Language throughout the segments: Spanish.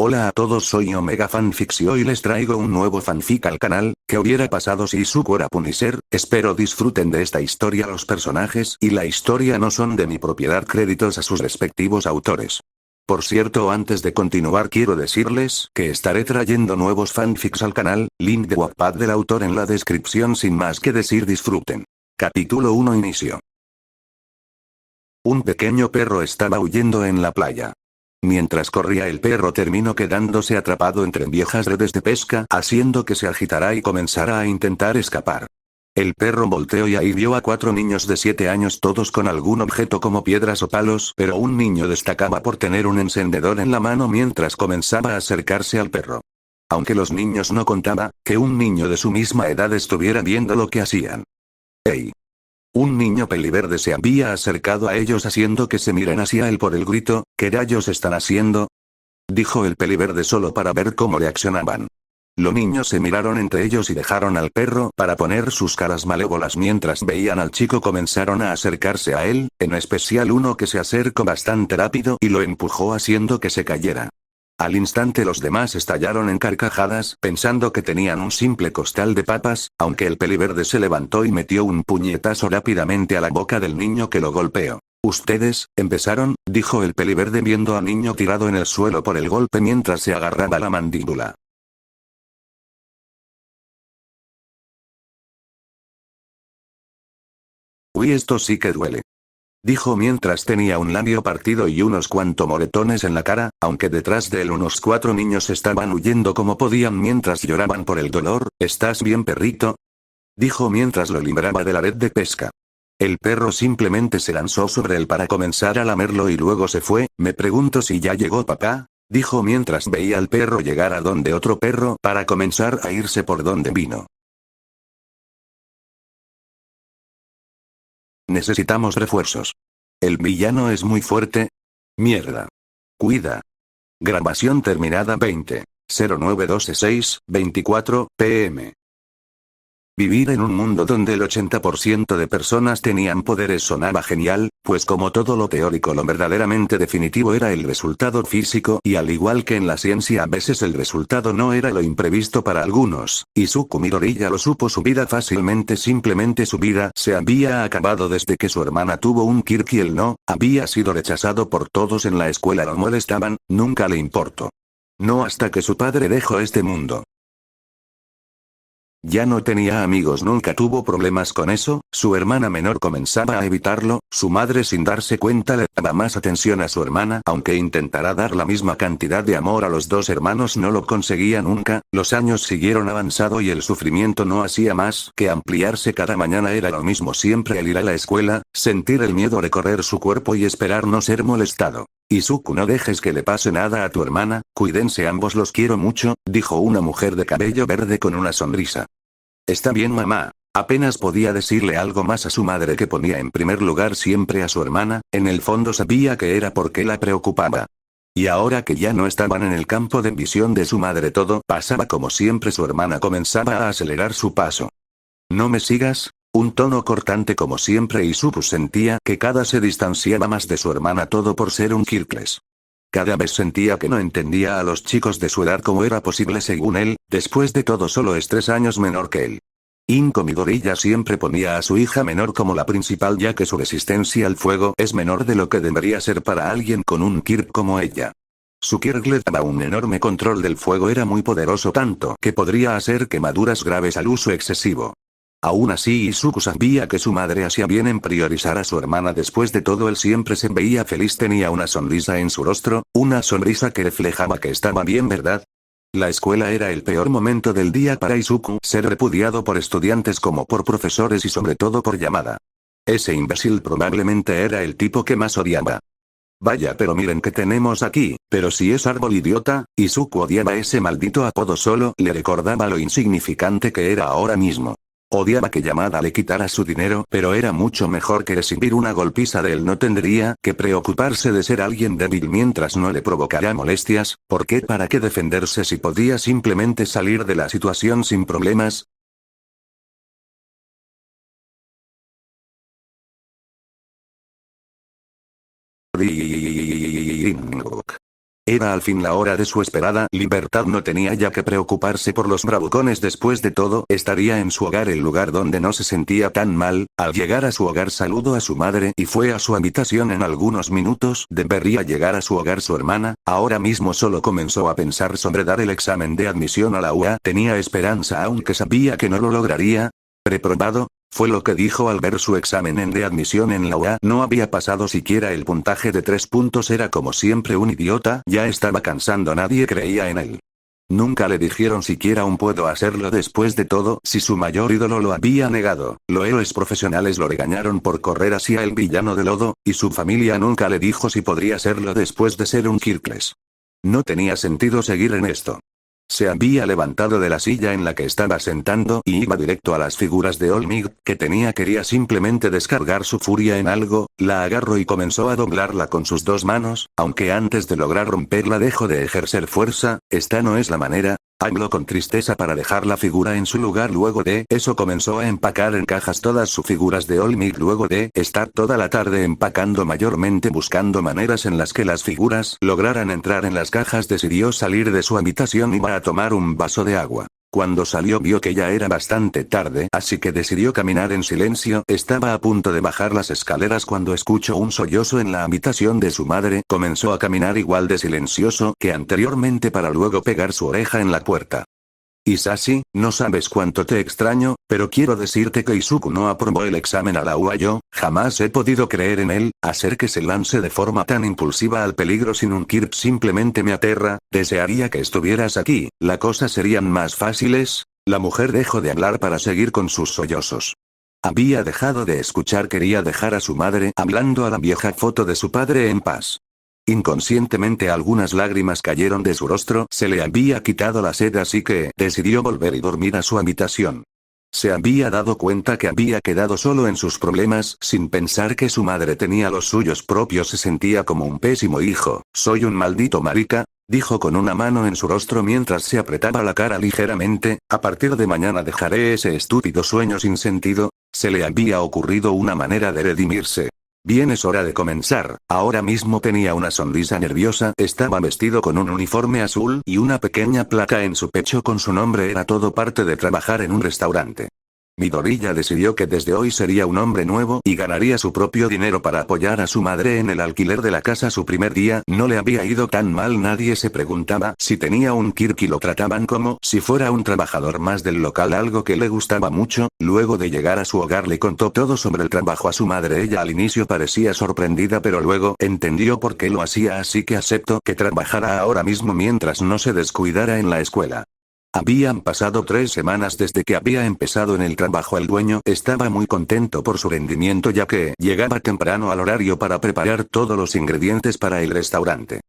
Hola a todos, soy Omega Fanfics y hoy les traigo un nuevo fanfic al canal. ¿Qué hubiera pasado si Izuku era Punisher? Espero disfruten de esta historia. Los personajes y la historia no son de mi propiedad, créditos a sus respectivos autores. Por cierto, antes de continuar quiero decirles que estaré trayendo nuevos fanfics al canal, link de Wattpad del autor en la descripción. Sin más que decir, disfruten. Capítulo 1. Inicio. Un pequeño perro estaba huyendo en la playa. Mientras corría el perro terminó quedándose atrapado entre viejas redes de pesca, haciendo que se agitara y comenzara a intentar escapar. El perro volteó y ahí vio a 4 niños de 7 años, todos con algún objeto como piedras o palos, pero un niño destacaba por tener un encendedor en la mano mientras comenzaba a acercarse al perro. Aunque los niños no contaba que un niño de su misma edad estuviera viendo lo que hacían. ¡Ey! Un niño peliverde se había acercado a ellos haciendo que se miren hacia él por el grito. ¿Qué rayos están haciendo?, dijo el peliverde solo para ver cómo reaccionaban. Los niños se miraron entre ellos y dejaron al perro para poner sus caras malévolas mientras veían al chico. Comenzaron a acercarse a él, en especial uno que se acercó bastante rápido y lo empujó haciendo que se cayera. Al instante los demás estallaron en carcajadas pensando que tenían un simple costal de papas, aunque el peliverde se levantó y metió un puñetazo rápidamente a la boca del niño que lo golpeó. Ustedes, empezaron, dijo el peliverde viendo al niño tirado en el suelo por el golpe mientras se agarraba la mandíbula. Uy, esto sí que duele, dijo mientras tenía un labio partido y unos cuantos moretones en la cara, aunque detrás de él unos 4 niños estaban huyendo como podían mientras lloraban por el dolor. ¿Estás bien, perrito?, dijo mientras lo libraba de la red de pesca. El perro simplemente se lanzó sobre él para comenzar a lamerlo y luego se fue. Me pregunto si ya llegó papá, dijo mientras veía al perro llegar a donde otro perro para comenzar a irse por donde vino. Necesitamos refuerzos. El villano es muy fuerte. Mierda. Cuida. Grabación terminada 20.09.12.6, 24 p.m. Vivir en un mundo donde el 80% de personas tenían poderes sonaba genial, pues como todo lo teórico, lo verdaderamente definitivo era el resultado físico, y al igual que en la ciencia a veces el resultado no era lo imprevisto para algunos. Izuku Midori ya lo supo su vida fácilmente, simplemente su vida se había acabado desde que su hermana tuvo un Kirk y él no, había sido rechazado por todos en la escuela, lo molestaban, nunca le importó. No hasta que su padre dejó este mundo. Ya no tenía amigos, nunca tuvo problemas con eso. Su hermana menor comenzaba a evitarlo, su madre sin darse cuenta le daba más atención a su hermana, aunque intentara dar la misma cantidad de amor a los dos hermanos no lo conseguía nunca. Los años siguieron avanzando y el sufrimiento no hacía más que ampliarse. Cada mañana era lo mismo siempre: el ir a la escuela, sentir el miedo recorrer su cuerpo y esperar no ser molestado. Izuku, no dejes que le pase nada a tu hermana, cuídense ambos, los quiero mucho, dijo una mujer de cabello verde con una sonrisa. Está bien, mamá. Apenas podía decirle algo más a su madre, que ponía en primer lugar siempre a su hermana. En el fondo sabía que era porque la preocupaba. Y ahora que ya no estaban en el campo de visión de su madre, todo pasaba como siempre. Su hermana comenzaba a acelerar su paso. No me sigas. Un tono cortante como siempre. Izuku sentía que cada se distanciaba más de su hermana, todo por ser un Kirkles. Cada vez sentía que no entendía a los chicos de su edad cómo era posible según él, después de todo solo es 3 años menor que él. Inko Midori ya siempre ponía a su hija menor como la principal, ya que su resistencia al fuego es menor de lo que debería ser para alguien con un Kirk como ella. Su Kirk le daba un enorme control del fuego, era muy poderoso, tanto que podría hacer quemaduras graves al uso excesivo. Aún así, Izuku sabía que su madre hacía bien en priorizar a su hermana. Después de todo, él siempre se veía feliz, tenía una sonrisa en su rostro, una sonrisa que reflejaba que estaba bien, ¿verdad? La escuela era el peor momento del día para Izuku, ser repudiado por estudiantes como por profesores y sobre todo por Yamada. Ese imbécil probablemente era el tipo que más odiaba. Vaya, pero miren que tenemos aquí, pero si es árbol idiota. Izuku odiaba ese maldito apodo, solo le recordaba lo insignificante que era ahora mismo. Odiaba que Yamada le quitara su dinero, pero era mucho mejor que recibir una golpiza de él. No tendría que preocuparse de ser alguien débil mientras no le provocara molestias. ¿Por qué? ¿Para qué defenderse si podía simplemente salir de la situación sin problemas? Era al fin la hora de su esperada libertad, no tenía ya que preocuparse por los bravucones, después de todo, estaría en su hogar, el lugar donde no se sentía tan mal. Al llegar a su hogar saludó a su madre y fue a su habitación. En algunos minutos debería llegar a su hogar su hermana, ahora mismo solo comenzó a pensar sobre dar el examen de admisión a la UA, tenía esperanza aunque sabía que no lo lograría. ¿Reprobado? Fue lo que dijo al ver su examen de admisión en la UA. No había pasado siquiera el puntaje de 3 puntos, era como siempre un idiota, ya estaba cansando, nadie creía en él. Nunca le dijeron siquiera un puedo hacerlo. Después de todo, si su mayor ídolo lo había negado, los héroes profesionales lo regañaron por correr hacia el villano de lodo, y su familia nunca le dijo si podría hacerlo después de ser un Kirkles. No tenía sentido seguir en esto. Se había levantado de la silla en la que estaba sentando y iba directo a las figuras de Olmig, que quería simplemente descargar su furia en algo, la agarró y comenzó a doblarla con sus 2 manos, aunque antes de lograr romperla dejó de ejercer fuerza. Esta no es la manera. Habló con tristeza para dejar la figura en su lugar. Luego de eso comenzó a empacar en cajas todas sus figuras de Olmig. Luego de estar toda la tarde empacando, mayormente buscando maneras en las que las figuras lograran entrar en las cajas, decidió salir de su habitación. Iba a tomar un vaso de agua. Cuando salió vio que ya era bastante tarde, así que decidió caminar en silencio. Estaba a punto de bajar las escaleras cuando escuchó un sollozo en la habitación de su madre. Comenzó a caminar igual de silencioso que anteriormente para luego pegar su oreja en la puerta. Hisashi, no sabes cuánto te extraño, pero quiero decirte que Izuku no aprobó el examen a la UA. Yo jamás he podido creer en él. Hacer que se lance de forma tan impulsiva al peligro sin un kirp simplemente me aterra. Desearía que estuvieras aquí, las cosas serían más fáciles. La mujer dejó de hablar para seguir con sus sollozos. Había dejado de escuchar, quería dejar a su madre hablando a la vieja foto de su padre en paz. Inconscientemente algunas lágrimas cayeron de su rostro, se le había quitado la sed, así que decidió volver y dormir a su habitación. Se había dado cuenta que había quedado solo en sus problemas, sin pensar que su madre tenía los suyos propios. Se sentía como un pésimo hijo. Soy un maldito marica, dijo con una mano en su rostro mientras se apretaba la cara ligeramente. A partir de mañana dejaré ese estúpido sueño sin sentido. Se le había ocurrido una manera de redimirse. Bien, es hora de comenzar. Ahora mismo tenía una sonrisa nerviosa, estaba vestido con un uniforme azul y una pequeña placa en su pecho con su nombre. Era todo parte de trabajar en un restaurante. Midoriya decidió que desde hoy sería un hombre nuevo y ganaría su propio dinero para apoyar a su madre en el alquiler de la casa. Su primer día no le había ido tan mal, nadie se preguntaba si tenía un kirk y lo trataban como si fuera un trabajador más del local, algo que le gustaba mucho. Luego de llegar a su hogar le contó todo sobre el trabajo a su madre. Ella al inicio parecía sorprendida, pero luego entendió por qué lo hacía, así que aceptó que trabajara ahora mismo mientras no se descuidara en la escuela. Habían pasado 3 semanas desde que había empezado en el trabajo. El dueño estaba muy contento por su rendimiento, ya que llegaba temprano al horario para preparar todos los ingredientes para el restaurante.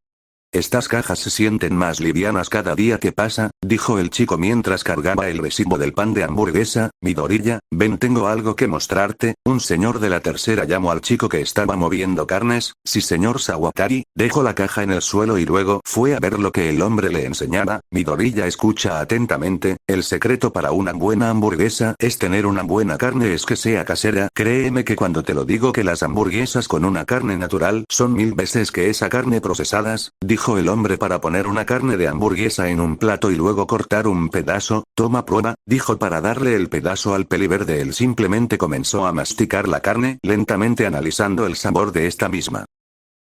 Estas cajas se sienten más livianas cada día que pasa, dijo el chico mientras cargaba el recibo del pan de hamburguesa. Midoriya, ven, tengo algo que mostrarte. Un señor de la tercera llamó al chico que estaba moviendo carnes. Sí, señor Sawatari. Dejó la caja en el suelo y luego fue a ver lo que el hombre le enseñaba. Midoriya escucha atentamente. El secreto para una buena hamburguesa es tener una buena carne, es que sea casera. Créeme que cuando te lo digo que las hamburguesas con una carne natural son 1000 veces que esa carne procesadas, dijo el hombre para poner una carne de hamburguesa en un plato y luego cortar un pedazo. Toma, prueba, dijo para darle el pedazo al peliverde. Él simplemente comenzó a masticar la carne, lentamente analizando el sabor de esta misma.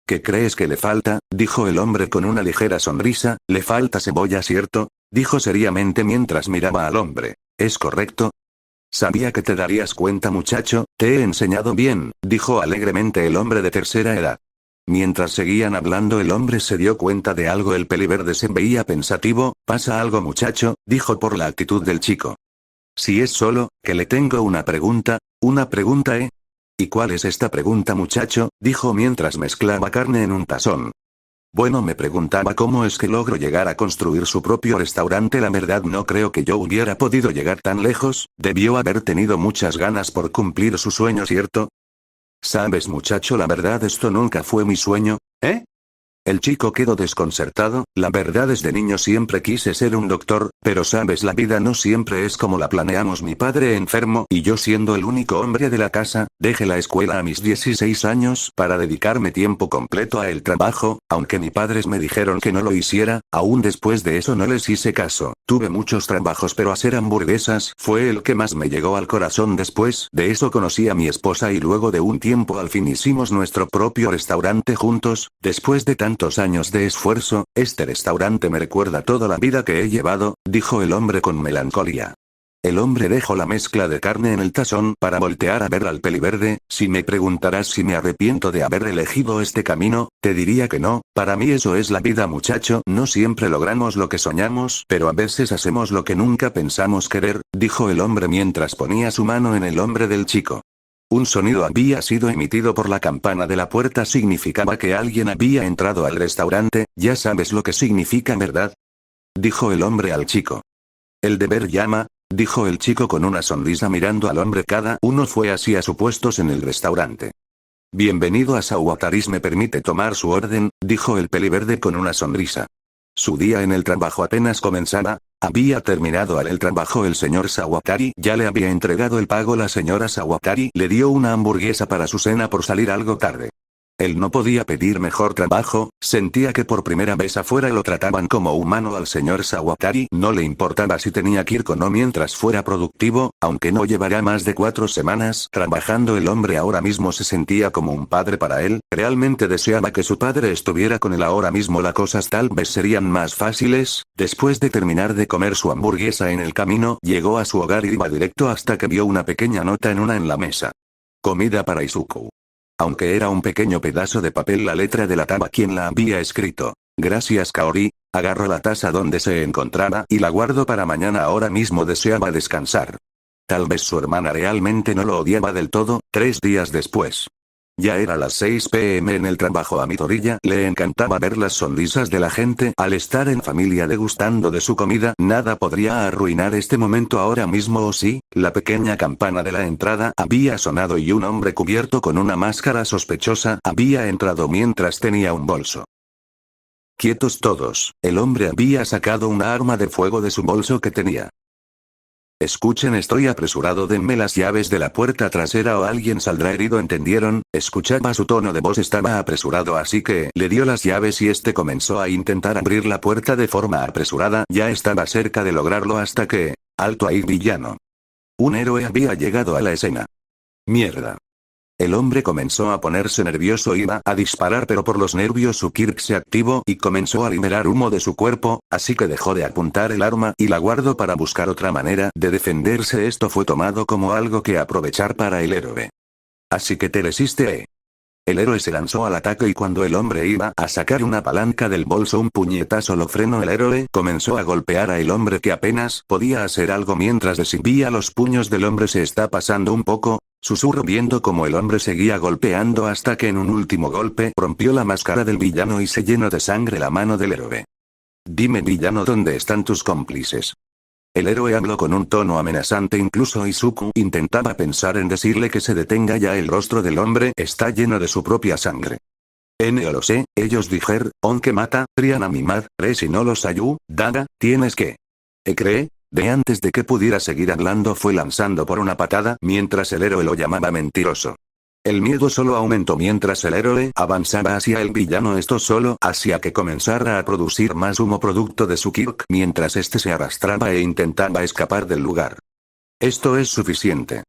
¿Qué crees que le falta?, dijo el hombre con una ligera sonrisa. Le falta cebolla, ¿cierto?, dijo seriamente mientras miraba al hombre. ¿Es correcto? Sabía que te darías cuenta, muchacho, te he enseñado bien, dijo alegremente el hombre de tercera edad. Mientras seguían hablando el hombre se dio cuenta de algo. El peliverde se veía pensativo. ¿Pasa algo, muchacho?, dijo por la actitud del chico. Si es solo, que le tengo una pregunta. ¿Una pregunta, eh? ¿Y cuál es esta pregunta, muchacho?, dijo mientras mezclaba carne en un tazón. Bueno, me preguntaba cómo es que logro llegar a construir su propio restaurante. La verdad no creo que yo hubiera podido llegar tan lejos. Debió haber tenido muchas ganas por cumplir su sueño, ¿cierto? Sabes, muchacho, la verdad esto nunca fue mi sueño, ¿eh? El chico quedó desconcertado. La verdad es de niño siempre quise ser un doctor, pero sabes, la vida no siempre es como la planeamos. Mi padre enfermo y yo siendo el único hombre de la casa, dejé la escuela a mis 16 años para dedicarme tiempo completo a el trabajo, aunque mis padres me dijeron que no lo hiciera, aún después de eso no les hice caso. Tuve muchos trabajos, pero hacer hamburguesas fue el que más me llegó al corazón. Después de eso conocí a mi esposa y luego de un tiempo al fin hicimos nuestro propio restaurante juntos. Después de tantos años de esfuerzo, este restaurante me recuerda toda la vida que he llevado, dijo el hombre con melancolía. El hombre dejó la mezcla de carne en el tazón para voltear a ver al peliverde. Si me preguntarás si me arrepiento de haber elegido este camino, te diría que no. Para mí eso es la vida, muchacho. No siempre logramos lo que soñamos, pero a veces hacemos lo que nunca pensamos querer, dijo el hombre mientras ponía su mano en el hombro del chico. Un sonido había sido emitido por la campana de la puerta, significaba que alguien había entrado al restaurante. Ya sabes lo que significa, ¿verdad?, dijo el hombre al chico. El deber llama, dijo el chico con una sonrisa mirando al hombre. Cada uno fue hacia sus puestos en el restaurante. Bienvenido a Sawataris, ¿me permite tomar su orden?, dijo el peliverde con una sonrisa. Su día en el trabajo apenas comenzaba. Había terminado el trabajo el señor Sawatari, ya le había entregado el pago. La señora Sawatari le dio una hamburguesa para su cena por salir algo tarde. Él no podía pedir mejor trabajo, sentía que por primera vez afuera lo trataban como humano. Al señor Sawatari no le importaba si tenía que ir o no mientras fuera productivo, aunque no llevaría más de 4 semanas trabajando. El hombre ahora mismo se sentía como un padre para él, realmente deseaba que su padre estuviera con él ahora mismo. Las cosas tal vez serían más fáciles. Después de terminar de comer su hamburguesa en el camino, llegó a su hogar y iba directo hasta que vio una pequeña nota en la mesa. Comida para Izuku. Aunque era un pequeño pedazo de papel, la letra delataba quién la había escrito. Gracias, Kaori. Agarro la taza donde se encontraba y la guardo para mañana. Ahora mismo deseaba descansar. Tal vez su hermana realmente no lo odiaba del todo. 3 días después. Ya era las 6 p.m. en el trabajo. A Midoriya le encantaba ver las sonrisas de la gente al estar en familia degustando de su comida. Nada podría arruinar este momento ahora mismo, ¿o sí? La pequeña campana de la entrada había sonado y un hombre cubierto con una máscara sospechosa había entrado mientras tenía un bolso. Quietos todos. El hombre había sacado una arma de fuego de su bolso que tenía. Escuchen, estoy apresurado, denme las llaves de la puerta trasera o alguien saldrá herido, ¿entendieron? Escuchaba su tono de voz, estaba apresurado, así que le dio las llaves y este comenzó a intentar abrir la puerta de forma apresurada. Ya estaba cerca de lograrlo hasta que... ¡Alto ahí, villano! Un héroe había llegado a la escena. ¡Mierda! El hombre comenzó a ponerse nervioso, iba a disparar pero por los nervios su Kirk se activó y comenzó a liberar humo de su cuerpo, así que dejó de apuntar el arma y la guardó para buscar otra manera de defenderse. Esto fue tomado como algo que aprovechar para el héroe. Así que te resiste, El héroe se lanzó al ataque y cuando el hombre iba a sacar una palanca del bolso, un puñetazo lo frenó. El héroe comenzó a golpear a el hombre que apenas podía hacer algo mientras desinvía los puños del hombre. Se está pasando un poco, susurró viendo como el hombre seguía golpeando hasta que en un último golpe rompió la máscara del villano y se llenó de sangre la mano del héroe. Dime, villano, ¿dónde están tus cómplices? El héroe habló con un tono amenazante. Incluso Izuku intentaba pensar en decirle que se detenga ya. El rostro del hombre está lleno de su propia sangre. No lo sé, ellos dijeron, aunque mata, Trian a mi madre si no los ayuda, tienes que... cree, de antes de que pudiera seguir hablando fue lanzando por una patada mientras el héroe lo llamaba mentiroso. El miedo solo aumentó mientras el héroe avanzaba hacia el villano. Esto solo hacía que comenzara a producir más humo producto de su Kirk mientras este se arrastraba e intentaba escapar del lugar. Esto es suficiente.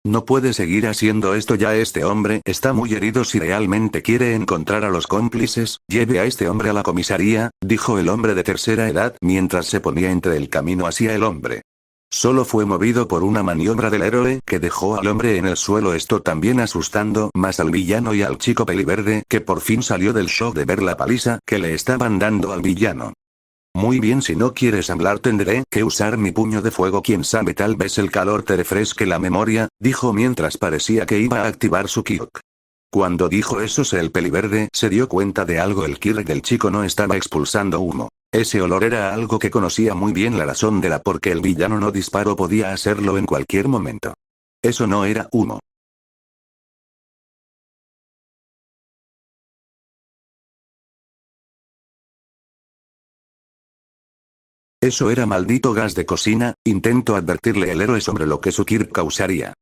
No puede seguir haciendo esto ya. Este hombre está muy herido. Si realmente quiere encontrar a los cómplices, lleve a este hombre a la comisaría, dijo el hombre de tercera edad mientras se ponía entre el camino hacia el hombre. Solo fue movido por una maniobra del héroe que dejó al hombre en el suelo, esto también asustando más al villano y al chico peliverde que por fin salió del shock de ver la paliza que le estaban dando al villano. Muy bien, si no quieres hablar tendré que usar mi puño de fuego, quién sabe, tal vez el calor te refresque la memoria, dijo mientras parecía que iba a activar su Kirk. Cuando dijo eso el peliverde se dio cuenta de algo, el Kirk del chico no estaba expulsando humo. Ese olor era algo que conocía muy bien, la razón de la por qué el villano no disparó, podía hacerlo en cualquier momento. Eso no era humo. Eso era maldito gas de cocina, intentó advertirle el héroe sobre lo que su Kirk causaría.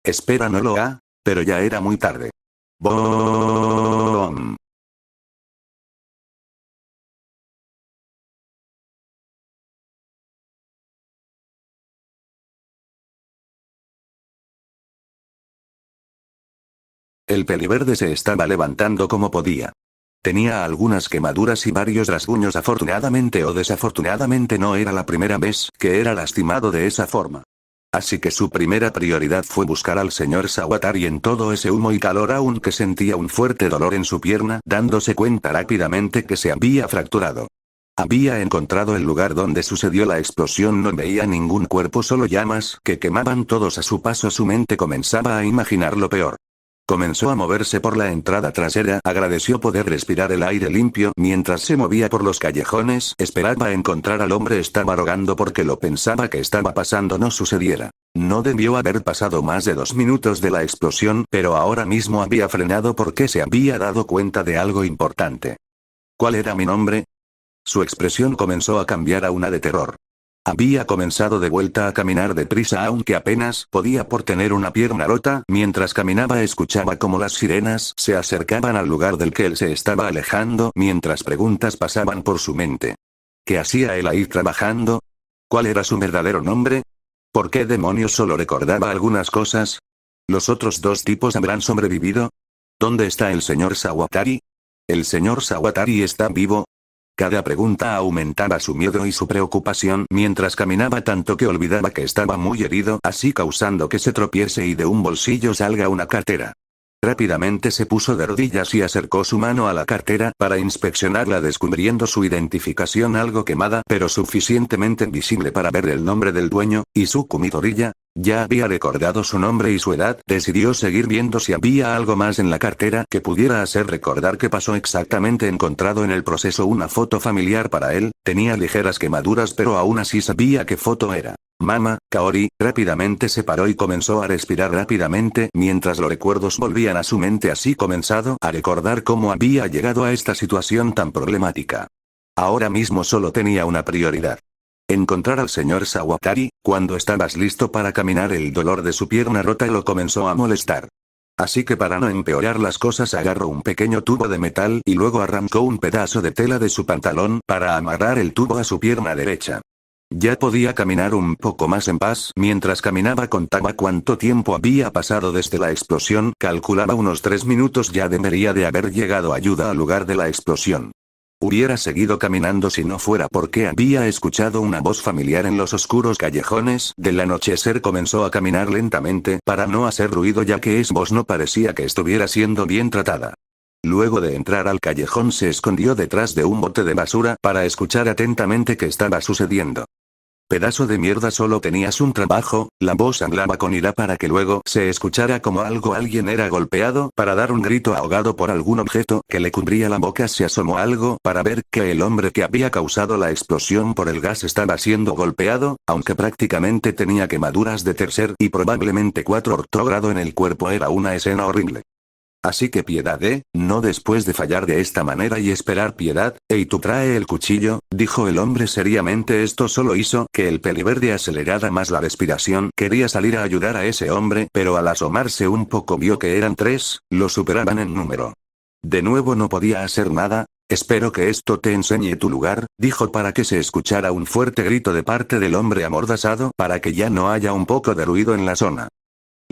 Espera, no lo ha, pero ya era muy tarde. ¡Boom! El peliverde se estaba levantando como podía. Tenía algunas quemaduras y varios rasguños. Afortunadamente o desafortunadamente no era la primera vez que era lastimado de esa forma. Así que su primera prioridad fue buscar al señor Sawatari en todo ese humo y calor, aunque sentía un fuerte dolor en su pierna, dándose cuenta rápidamente que se había fracturado. Había encontrado el lugar donde sucedió la explosión. No veía ningún cuerpo, solo llamas que quemaban todos a su paso. Su mente comenzaba a imaginar lo peor. Comenzó a moverse por la entrada trasera, agradeció poder respirar el aire limpio mientras se movía por los callejones, esperaba encontrar al hombre. Estaba rogando porque lo pensaba que estaba pasando no sucediera. No debió haber pasado más de 2 minutos de la explosión, pero ahora mismo había frenado porque se había dado cuenta de algo importante. ¿Cuál era mi nombre? Su expresión comenzó a cambiar a una de terror. Había comenzado de vuelta a caminar deprisa, aunque apenas podía por tener una pierna rota. Mientras caminaba escuchaba como las sirenas se acercaban al lugar del que él se estaba alejando, mientras preguntas pasaban por su mente. ¿Qué hacía él ahí trabajando? ¿Cuál era su verdadero nombre? ¿Por qué demonios solo recordaba algunas cosas? ¿Los otros dos tipos habrán sobrevivido? ¿Dónde está el señor Sawatari? ¿El señor Sawatari está vivo? Cada pregunta aumentaba su miedo y su preocupación mientras caminaba, tanto que olvidaba que estaba muy herido, así causando que se tropiece y de un bolsillo salga una cartera. Rápidamente se puso de rodillas y acercó su mano a la cartera para inspeccionarla, descubriendo su identificación algo quemada pero suficientemente visible para ver el nombre del dueño, Izuku Midoriya. Ya había recordado su nombre y su edad. Decidió seguir viendo si había algo más en la cartera que pudiera hacer recordar qué pasó exactamente. Encontrado en el proceso una foto familiar para él, tenía ligeras quemaduras pero aún así sabía qué foto era. Mama, Kaori. Rápidamente se paró y comenzó a respirar rápidamente mientras los recuerdos volvían a su mente, así comenzado a recordar cómo había llegado a esta situación tan problemática. Ahora mismo solo tenía una prioridad. Encontrar al señor Sawatari. Cuando estabas listo para caminar, el dolor de su pierna rota lo comenzó a molestar. Así que para no empeorar las cosas agarró un pequeño tubo de metal y luego arrancó un pedazo de tela de su pantalón para amarrar el tubo a su pierna derecha. Ya podía caminar un poco más en paz. Mientras caminaba contaba cuánto tiempo había pasado desde la explosión, calculaba unos 3 minutos. Ya debería de haber llegado ayuda al lugar de la explosión. Hubiera seguido caminando si no fuera porque había escuchado una voz familiar en los oscuros callejones del anochecer. Comenzó a caminar lentamente para no hacer ruido, ya que esa voz no parecía que estuviera siendo bien tratada. Luego de entrar al callejón se escondió detrás de un bote de basura para escuchar atentamente qué estaba sucediendo. Pedazo de mierda, solo tenías un trabajo. La voz hablaba con ira para que luego se escuchara como alguien era golpeado. Para dar un grito ahogado por algún objeto que le cubría la boca, se asomó algo para ver que el hombre que había causado la explosión por el gas estaba siendo golpeado, aunque prácticamente tenía quemaduras de tercer y probablemente 4º grado en el cuerpo. Era una escena horrible. Así que piedad, no después de fallar de esta manera y esperar piedad. Hey, tú trae el cuchillo, dijo el hombre seriamente. Esto solo hizo que el peliverde acelerara más la respiración. Quería salir a ayudar a ese hombre, pero al asomarse un poco vio que eran 3, lo superaban en número. De nuevo no podía hacer nada. Espero que esto te enseñe tu lugar, dijo para que se escuchara un fuerte grito de parte del hombre amordazado para que ya no haya un poco de ruido en la zona.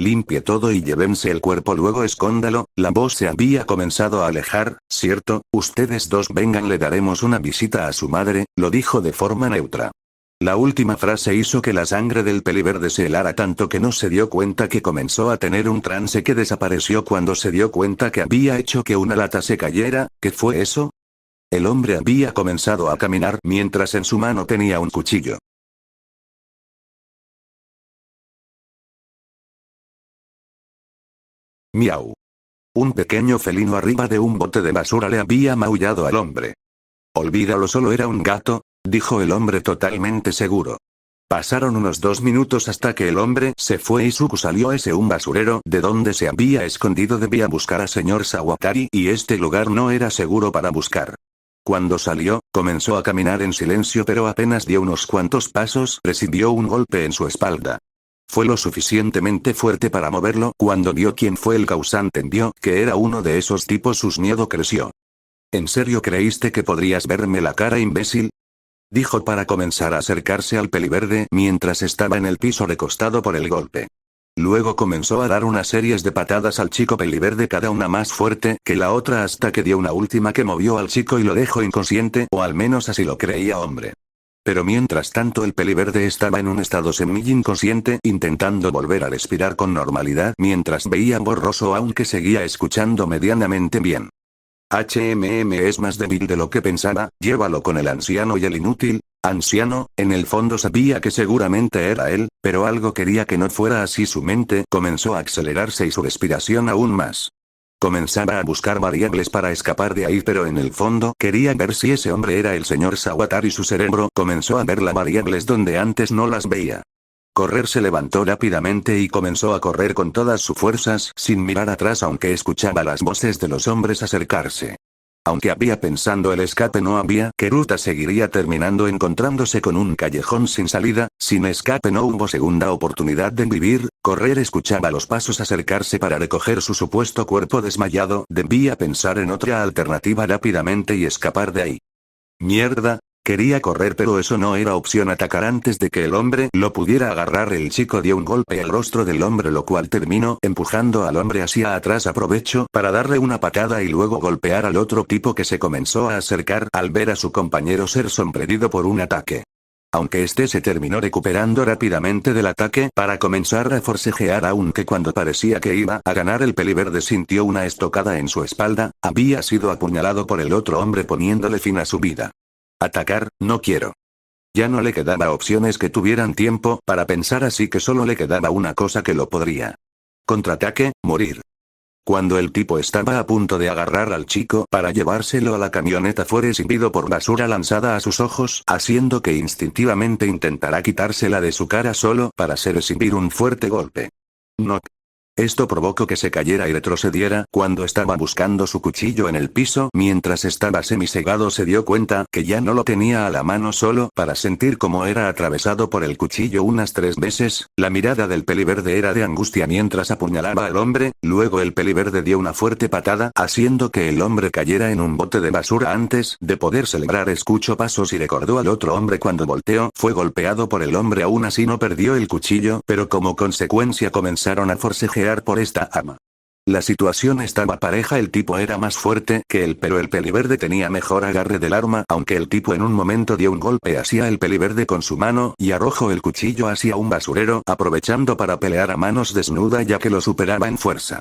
Limpie todo y llévense el cuerpo, luego escóndalo. La voz se había comenzado a alejar. ¿Cierto? Ustedes dos vengan, le daremos una visita a su madre, lo dijo de forma neutra. La última frase hizo que la sangre del peliverde se helara tanto que no se dio cuenta que comenzó a tener un trance que desapareció cuando se dio cuenta que había hecho que una lata se cayera. ¿Qué fue eso? El hombre había comenzado a caminar mientras en su mano tenía un cuchillo. Miau. Un pequeño felino arriba de un bote de basura le había maullado al hombre. Olvídalo, solo era un gato, dijo el hombre totalmente seguro. Pasaron unos 2 minutos hasta que el hombre se fue y Izuku salió ese un basurero de donde se había escondido. Debía buscar a señor Sawatari y este lugar no era seguro para buscar. Cuando salió, comenzó a caminar en silencio pero apenas dio unos cuantos pasos recibió un golpe en su espalda. Fue lo suficientemente fuerte para moverlo. Cuando vio quién fue el causante vio que era uno de esos tipos. Su miedo creció. ¿En serio creíste que podrías verme la cara, imbécil? Dijo para comenzar a acercarse al peliverde mientras estaba en el piso recostado por el golpe. Luego comenzó a dar una serie de patadas al chico peliverde, cada una más fuerte que la otra, hasta que dio una última que movió al chico y lo dejó inconsciente, o al menos así lo creía hombre. Pero mientras tanto el peliverde estaba en un estado semi-inconsciente, intentando volver a respirar con normalidad mientras veía borroso aunque seguía escuchando medianamente bien. Es más débil de lo que pensaba, llévalo con el anciano y el inútil. Anciano, en el fondo sabía que seguramente era él, pero algo quería que no fuera así. Su mente comenzó a acelerarse y su respiración aún más. Comenzaba a buscar variables para escapar de ahí, pero en el fondo quería ver si ese hombre era el señor Sawatar y su cerebro comenzó a ver las variables donde antes no las veía. Correr. Se levantó rápidamente y comenzó a correr con todas sus fuerzas sin mirar atrás aunque escuchaba las voces de los hombres acercarse. Aunque había pensando el escape no había, que ruta seguiría terminando encontrándose con un callejón sin salida, sin escape no hubo segunda oportunidad de vivir. Correr. Escuchaba los pasos acercarse para recoger su supuesto cuerpo desmayado, debía pensar en otra alternativa rápidamente y escapar de ahí. Mierda. Quería correr pero eso no era opción. Atacar antes de que el hombre lo pudiera agarrar. El chico dio un golpe al rostro del hombre, lo cual terminó empujando al hombre hacia atrás. Aprovechó para darle una patada y luego golpear al otro tipo que se comenzó a acercar al ver a su compañero ser sorprendido por un ataque. Aunque este se terminó recuperando rápidamente del ataque para comenzar a forcejear, aunque cuando parecía que iba a ganar el peliverde sintió una estocada en su espalda. Había sido apuñalado por el otro hombre poniéndole fin a su vida. Atacar, no quiero. Ya no le quedaba opciones que tuvieran tiempo para pensar, así que solo le quedaba una cosa que lo podría. Contraataque, morir. Cuando el tipo estaba a punto de agarrar al chico para llevárselo a la camioneta fue recibido por basura lanzada a sus ojos, haciendo que instintivamente intentara quitársela de su cara solo para recibir un fuerte golpe. No. Esto provocó que se cayera y retrocediera. Cuando estaba buscando su cuchillo en el piso mientras estaba semisegado se dio cuenta que ya no lo tenía a la mano, solo para sentir cómo era atravesado por el cuchillo unas 3 veces. La mirada del peliverde era de angustia mientras apuñalaba al hombre. Luego el peliverde dio una fuerte patada haciendo que el hombre cayera en un bote de basura. Antes de poder celebrar escuchó pasos y recordó al otro hombre. Cuando volteó fue golpeado por el hombre, aún así no perdió el cuchillo, pero como consecuencia comenzaron a forcejear por esta arma. La situación estaba pareja, el tipo era más fuerte que él, pero el peliverde tenía mejor agarre del arma, aunque el tipo en un momento dio un golpe hacia el peliverde con su mano y arrojó el cuchillo hacia un basurero, aprovechando para pelear a manos desnuda ya que lo superaba en fuerza.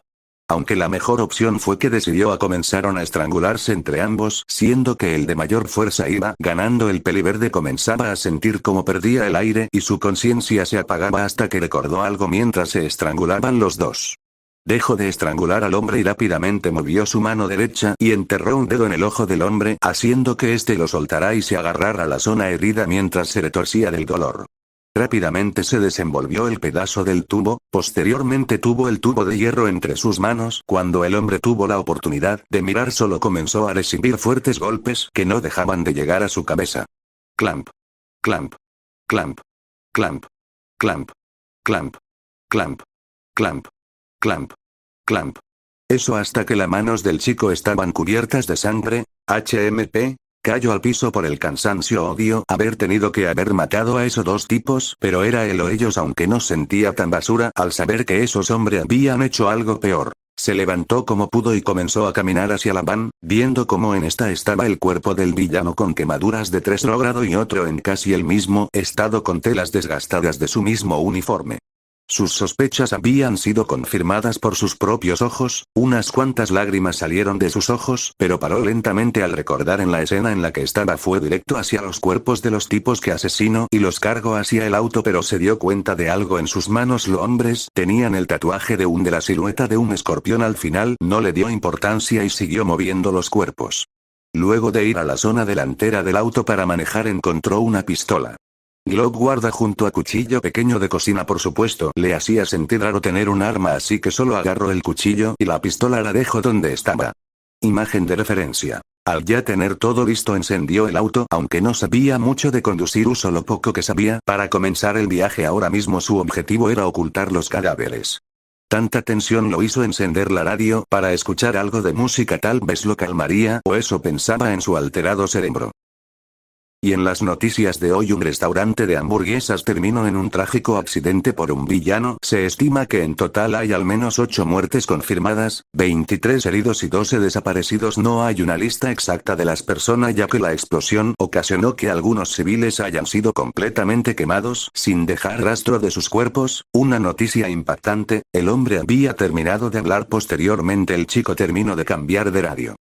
Aunque la mejor opción fue que decidió comenzaron a estrangularse entre ambos, siendo que el de mayor fuerza iba ganando. El peliverde comenzaba a sentir como perdía el aire y su conciencia se apagaba hasta que recordó algo mientras se estrangulaban los dos. Dejó de estrangular al hombre y rápidamente movió su mano derecha y enterró un dedo en el ojo del hombre, haciendo que éste lo soltara y se agarrara a la zona herida mientras se retorcía del dolor. Rápidamente se desenvolvió el pedazo del tubo, posteriormente tuvo el tubo de hierro entre sus manos. Cuando el hombre tuvo la oportunidad de mirar solo comenzó a recibir fuertes golpes que no dejaban de llegar a su cabeza. Clamp. Clamp. Clamp. Clamp. Clamp. Clamp. Clamp. Clamp. Clamp. Clamp. Eso hasta que las manos del chico estaban cubiertas de sangre. HMP. Cayó al piso por el cansancio. Odio haber tenido que haber matado a esos dos tipos, pero era él o ellos, aunque no sentía tan basura al saber que esos hombres habían hecho algo peor. Se levantó como pudo y comenzó a caminar hacia la van, viendo cómo en esta estaba el cuerpo del villano con quemaduras de 3 grado y otro en casi el mismo estado con telas desgastadas de su mismo uniforme. Sus sospechas habían sido confirmadas por sus propios ojos. Unas cuantas lágrimas salieron de sus ojos, pero paró lentamente al recordar en la escena en la que estaba. Fue directo hacia los cuerpos de los tipos que asesinó y los cargó hacia el auto, pero se dio cuenta de algo en sus manos. Los hombres tenían el tatuaje de la silueta de un escorpión. Al final no le dio importancia y siguió moviendo los cuerpos. Luego de ir a la zona delantera del auto para manejar encontró una pistola. Glock guarda junto a cuchillo pequeño de cocina, por supuesto. Le hacía sentir raro tener un arma, así que solo agarró el cuchillo y la pistola la dejó donde estaba. Imagen de referencia. Al ya tener todo listo encendió el auto, aunque no sabía mucho de conducir, usó lo poco que sabía para comenzar el viaje. Ahora mismo su objetivo era ocultar los cadáveres. Tanta tensión lo hizo encender la radio para escuchar algo de música, tal vez lo calmaría, o eso pensaba en su alterado cerebro. Y en las noticias de hoy, un restaurante de hamburguesas terminó en un trágico accidente por un villano. Se estima que en total hay al menos 8 muertes confirmadas, 23 heridos y 12 desaparecidos. No hay una lista exacta de las personas, ya que la explosión ocasionó que algunos civiles hayan sido completamente quemados sin dejar rastro de sus cuerpos. Una noticia impactante: el hombre había terminado de hablar. Posteriormente el chico terminó de cambiar de radio.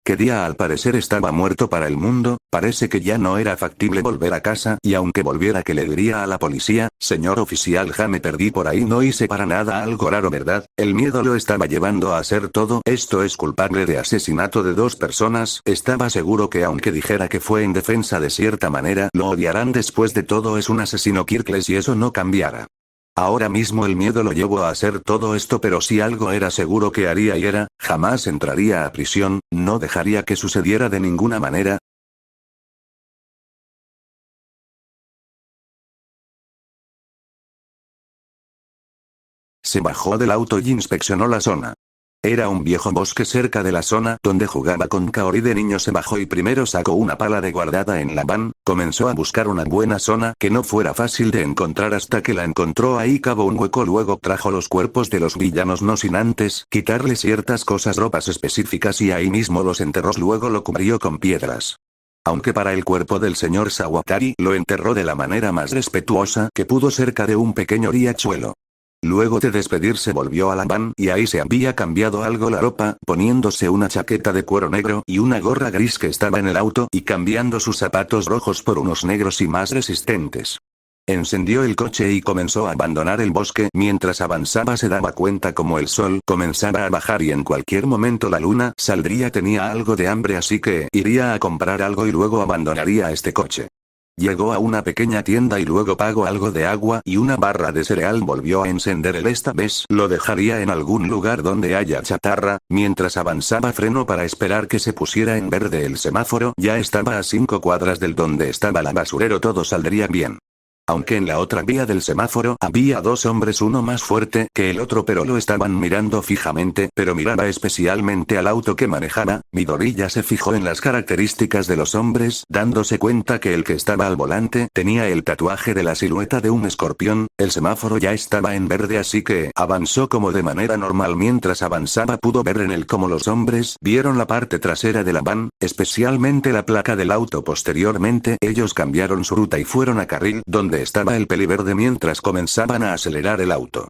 Que día al parecer estaba muerto para el mundo. Parece que ya no era factible volver a casa, y aunque volviera, ¿qué le diría a la policía? Señor oficial, ja, me perdí por ahí, no hice para nada algo raro, ¿verdad? El miedo lo estaba llevando a hacer todo esto. Es culpable de asesinato de 2 personas. Estaba seguro que aunque dijera que fue en defensa, de cierta manera lo odiarán. Después de todo es un asesino, Kirkles, y eso no cambiará. Ahora mismo el miedo lo llevó a hacer todo esto, pero si algo era seguro que haría, y era, jamás entraría a prisión, no dejaría que sucediera de ninguna manera. Se bajó del auto y inspeccionó la zona. Era un viejo bosque cerca de la zona donde jugaba con Kaori de niño. Se bajó y primero sacó una pala de guardada en la van. Comenzó a buscar una buena zona que no fuera fácil de encontrar hasta que la encontró. Ahí cavó un hueco, luego trajo los cuerpos de los villanos, no sin antes quitarle ciertas cosas, ropas específicas, y ahí mismo los enterró. Luego lo cubrió con piedras. Aunque para el cuerpo del señor Sawatari lo enterró de la manera más respetuosa que pudo, cerca de un pequeño riachuelo. Luego de despedirse volvió a la van, y ahí se había cambiado algo la ropa, poniéndose una chaqueta de cuero negro y una gorra gris que estaba en el auto, y cambiando sus zapatos rojos por unos negros y más resistentes. Encendió el coche y comenzó a abandonar el bosque. Mientras avanzaba se daba cuenta como el sol comenzaba a bajar y en cualquier momento la luna saldría. Tenía algo de hambre, así que iría a comprar algo y luego abandonaría este coche. Llegó a una pequeña tienda y luego pagó algo de agua y una barra de cereal. Volvió a encender el. Esta vez lo dejaría en algún lugar donde haya chatarra. Mientras avanzaba frenó para esperar que se pusiera en verde el semáforo. Ya estaba a 5 cuadras del donde estaba la basurero. Todo saldría bien. Aunque en la otra vía del semáforo había 2 hombres, uno más fuerte que el otro, pero lo estaban mirando fijamente, pero miraba especialmente al auto que manejaba. Midori ya se fijó en las características de los hombres, dándose cuenta que el que estaba al volante tenía el tatuaje de la silueta de un escorpión. El semáforo ya estaba en verde, así que avanzó como de manera normal. Mientras avanzaba pudo ver en él como los hombres vieron la parte trasera de la van, especialmente la placa del auto. Posteriormente ellos cambiaron su ruta y fueron a carril donde estaba el peliverde mientras comenzaban a acelerar el auto.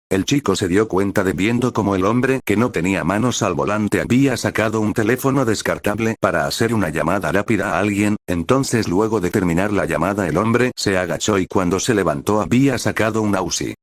El chico se dio cuenta de viendo como el hombre, que no tenía manos al volante, había sacado un teléfono descartable para hacer una llamada rápida a alguien. Entonces, luego de terminar la llamada, el hombre se agachó y cuando se levantó había sacado un Uzi.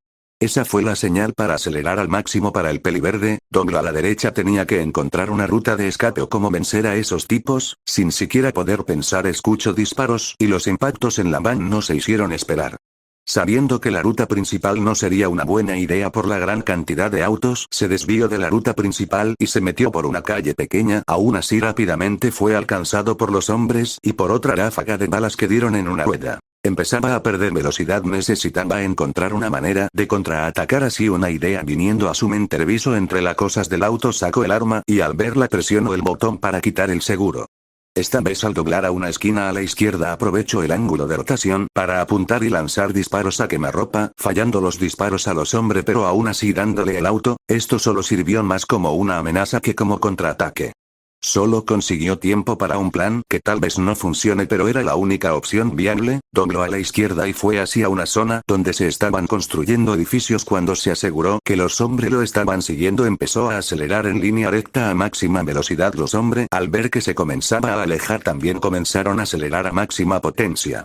Esa fue la señal para acelerar al máximo para el peliverde. Doble a la derecha. Tenía que encontrar una ruta de escape o cómo vencer a esos tipos. Sin siquiera poder pensar escuchó disparos y los impactos en la van no se hicieron esperar. Sabiendo que la ruta principal no sería una buena idea por la gran cantidad de autos, se desvió de la ruta principal y se metió por una calle pequeña. Aún así rápidamente fue alcanzado por los hombres y por otra ráfaga de balas que dieron en una rueda. Empezaba a perder velocidad. Necesitaba encontrar una manera de contraatacar. Así una idea viniendo a su mente. Revisó entre las cosas del auto, sacó el arma y al verla presionó el botón para quitar el seguro. Esta vez al doblar a una esquina a la izquierda aprovechó el ángulo de rotación para apuntar y lanzar disparos a quemarropa, fallando los disparos a los hombres pero aún así dándole el auto. Esto solo sirvió más como una amenaza que como contraataque. Solo consiguió tiempo para un plan que tal vez no funcione, pero era la única opción viable. Dobló a la izquierda y fue hacia una zona donde se estaban construyendo edificios. Cuando se aseguró que los hombres lo estaban siguiendo, empezó a acelerar en línea recta a máxima velocidad. Los hombres, al ver que se comenzaba a alejar, también comenzaron a acelerar a máxima potencia.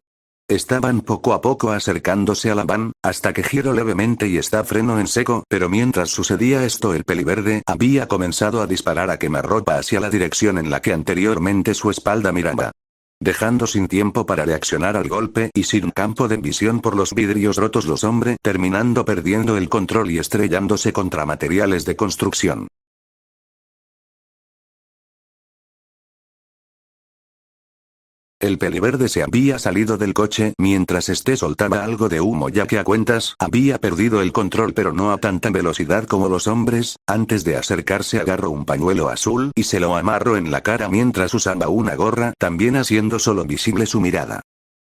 Estaban poco a poco acercándose a la van, hasta que giró levemente y frenó en seco, pero mientras sucedía esto el peliverde había comenzado a disparar a quemarropa hacia la dirección en la que anteriormente su espalda miraba. Dejando sin tiempo para reaccionar al golpe y sin campo de visión por los vidrios rotos, los hombres terminando perdiendo el control y estrellándose contra materiales de construcción. El peliverde se había salido del coche mientras este soltaba algo de humo ya que a cuentas había perdido el control pero no a tanta velocidad como los hombres. Antes de acercarse agarró un pañuelo azul y se lo amarró en la cara mientras usaba una gorra también haciendo solo visible su mirada.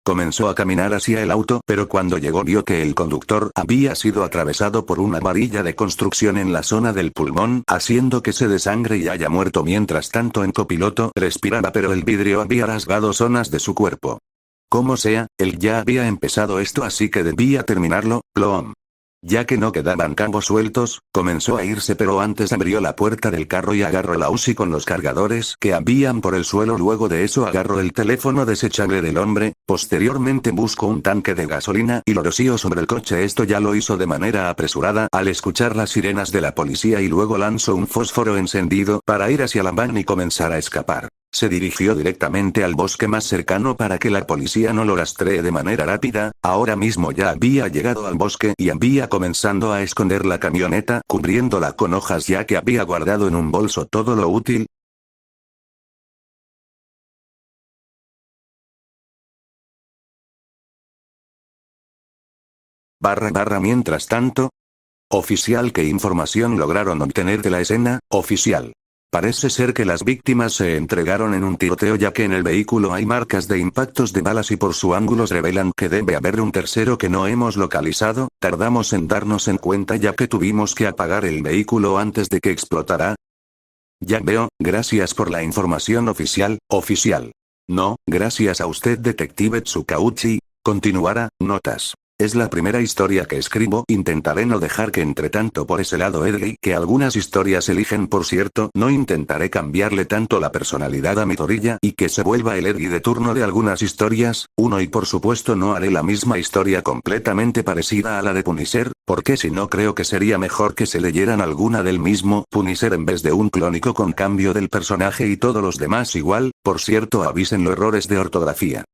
Comenzó a caminar hacia el auto pero cuando llegó vio que el conductor había sido atravesado por una varilla de construcción en la zona del pulmón haciendo que se desangre y haya muerto mientras tanto en copiloto respiraba pero el vidrio había rasgado zonas de su cuerpo. Como sea, él ya había empezado esto así que debía terminarlo, ploom. Ya que no quedaban cabos sueltos, comenzó a irse pero antes abrió la puerta del carro y agarró la Uzi con los cargadores que habían por el suelo luego de eso agarró el teléfono desechable del hombre, posteriormente buscó un tanque de gasolina y lo roció sobre el coche esto ya lo hizo de manera apresurada al escuchar las sirenas de la policía y luego lanzó un fósforo encendido para ir hacia la van y comenzar a escapar. Se dirigió directamente al bosque más cercano para que la policía no lo rastree de manera rápida, ahora mismo ya había llegado al bosque y había comenzado a esconder la camioneta cubriéndola con hojas ya que había guardado en un bolso todo lo útil. Mientras tanto. Oficial, ¿qué información lograron obtener de la escena, oficial? Parece ser que las víctimas se entregaron en un tiroteo ya que en el vehículo hay marcas de impactos de balas y por su ángulos revelan que debe haber un tercero que no hemos localizado, tardamos en darnos en cuenta ya que tuvimos que apagar el vehículo antes de que explotara. Ya veo, gracias por la información oficial, oficial. No, gracias a usted detective Tsukauchi, continuará, notas. Es la primera historia que escribo, intentaré no dejar que entre tanto por ese lado Edgy que algunas historias eligen por cierto, no intentaré cambiarle tanto la personalidad a mi Torilla y que se vuelva el Edgy de turno de algunas historias, y por supuesto no haré la misma historia completamente parecida a la de Punisher, porque si no creo que sería mejor que se leyeran alguna del mismo Punisher en vez de un clónico con cambio del personaje y todos los demás igual, por cierto avisen los errores de ortografía.